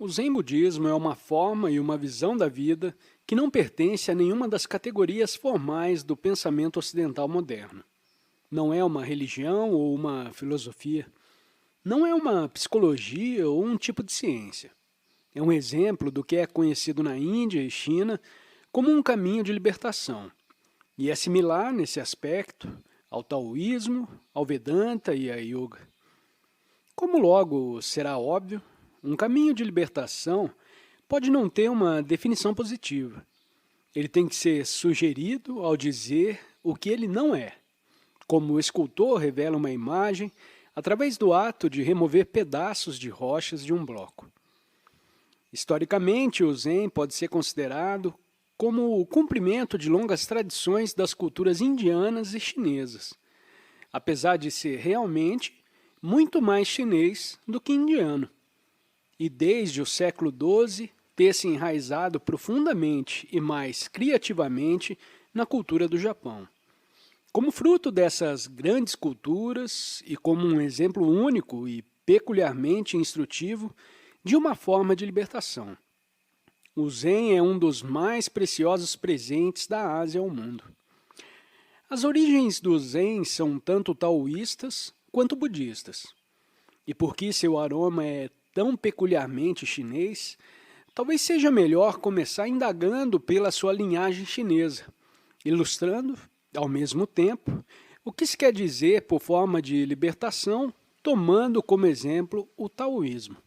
O Zen Budismo é uma forma e uma visão da vida que não pertence a nenhuma das categorias formais do pensamento ocidental moderno. Não é uma religião ou uma filosofia. Não é uma psicologia ou um tipo de ciência. É um exemplo do que é conhecido na Índia e China como um caminho de libertação. E é similar nesse aspecto ao taoísmo, ao Vedanta e à Yoga. Como logo será óbvio, um caminho de libertação pode não ter uma definição positiva. Ele tem que ser sugerido ao dizer o que ele não é, como o escultor revela uma imagem através do ato de remover pedaços de rochas de um bloco. Historicamente, o Zen pode ser considerado como o cumprimento de longas tradições das culturas indianas e chinesas, apesar de ser realmente muito mais chinês do que indiano. E desde o século XII ter se enraizado profundamente e mais criativamente na cultura do Japão. Como fruto dessas grandes culturas e como um exemplo único e peculiarmente instrutivo de uma forma de libertação. O Zen é um dos mais preciosos presentes da Ásia ao mundo. As origens do Zen são tanto taoístas quanto budistas. E porque seu aroma é tão peculiarmente chinês, talvez seja melhor começar indagando pela sua linhagem chinesa, ilustrando, ao mesmo tempo, o que se quer dizer por forma de libertação, tomando como exemplo o taoísmo.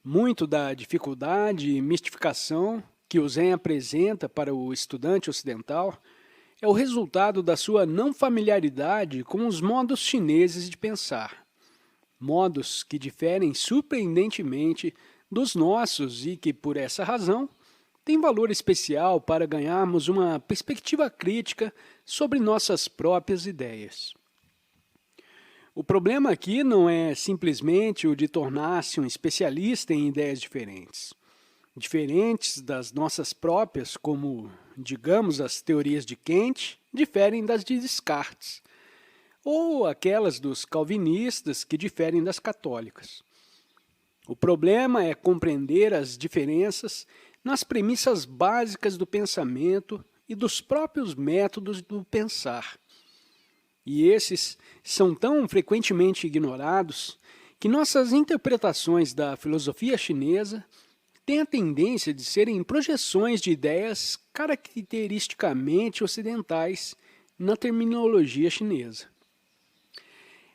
Muito da dificuldade e mistificação que o Zen apresenta para o estudante ocidental é o resultado da sua não familiaridade com os modos chineses de pensar. Modos que diferem surpreendentemente dos nossos e que, por essa razão, têm valor especial para ganharmos uma perspectiva crítica sobre nossas próprias ideias. O problema aqui não é simplesmente o de tornar-se um especialista em ideias diferentes das nossas próprias, como, digamos, as teorias de Kant diferem das de Descartes, ou aquelas dos calvinistas que diferem das católicas. O problema é compreender as diferenças nas premissas básicas do pensamento e dos próprios métodos do pensar. E esses são tão frequentemente ignorados que nossas interpretações da filosofia chinesa têm a tendência de serem projeções de ideias caracteristicamente ocidentais na terminologia chinesa.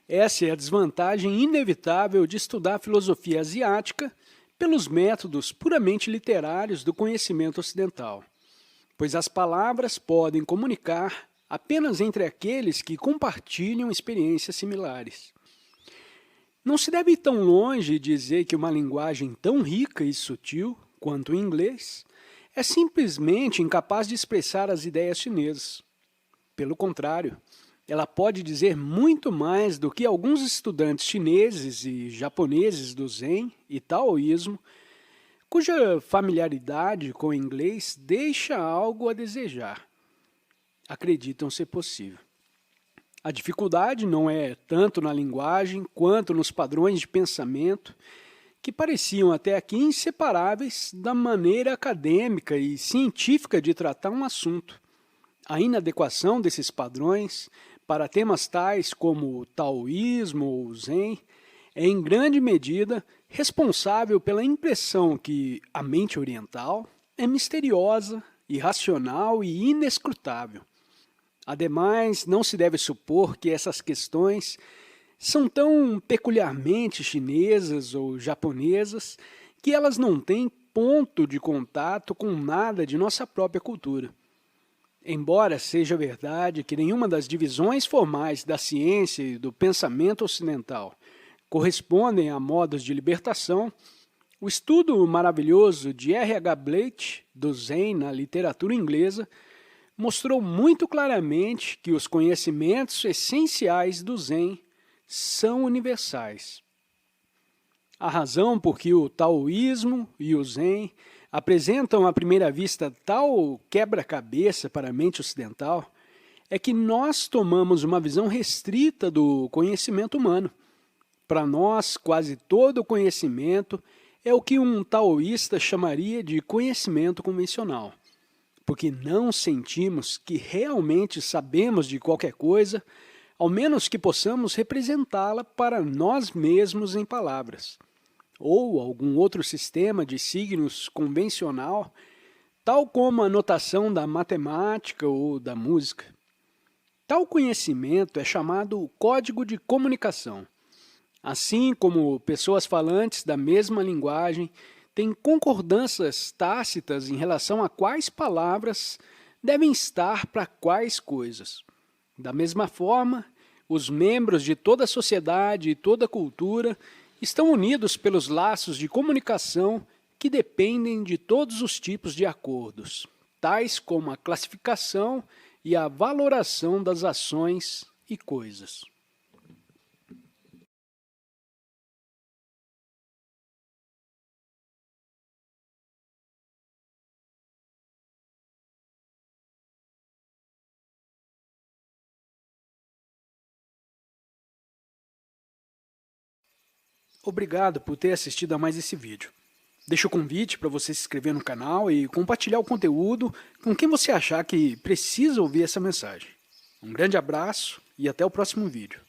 Essa é a desvantagem inevitável de estudar a filosofia asiática pelos métodos puramente literários do conhecimento ocidental, pois as palavras podem comunicar apenas entre aqueles que compartilham experiências similares. Não se deve ir tão longe e dizer que uma linguagem tão rica e sutil quanto o inglês é simplesmente incapaz de expressar as ideias chinesas. Pelo contrário, ela pode dizer muito mais do que alguns estudantes chineses e japoneses do Zen e taoísmo, cuja familiaridade com o inglês deixa algo a desejar, acreditam ser possível. A dificuldade não é tanto na linguagem quanto nos padrões de pensamento que pareciam até aqui inseparáveis da maneira acadêmica e científica de tratar um assunto. A inadequação desses padrões para temas tais como o taoísmo ou o Zen é em grande medida responsável pela impressão que a mente oriental é misteriosa, irracional e inescrutável. Ademais, não se deve supor que essas questões são tão peculiarmente chinesas ou japonesas que elas não têm ponto de contato com nada de nossa própria cultura. Embora seja verdade que nenhuma das divisões formais da ciência e do pensamento ocidental correspondem a modos de libertação, o estudo maravilhoso de R.H. Bleich do Zen na literatura inglesa mostrou muito claramente que os conhecimentos essenciais do Zen são universais. A razão por que o taoísmo e o Zen apresentam à primeira vista tal quebra-cabeça para a mente ocidental é que nós tomamos uma visão restrita do conhecimento humano. Para nós, quase todo o conhecimento é o que um taoísta chamaria de conhecimento convencional, porque não sentimos que realmente sabemos de qualquer coisa, ao menos que possamos representá-la para nós mesmos em palavras, ou algum outro sistema de signos convencional, tal como a notação da matemática ou da música. Tal conhecimento é chamado código de comunicação. Assim como pessoas falantes da mesma linguagem têm concordâncias tácitas em relação a quais palavras devem estar para quais coisas. Da mesma forma, os membros de toda a sociedade e toda a cultura estão unidos pelos laços de comunicação que dependem de todos os tipos de acordos, tais como a classificação e a valoração das ações e coisas. Obrigado por ter assistido a mais esse vídeo. Deixo o convite para você se inscrever no canal e compartilhar o conteúdo com quem você achar que precisa ouvir essa mensagem. Um grande abraço e até o próximo vídeo.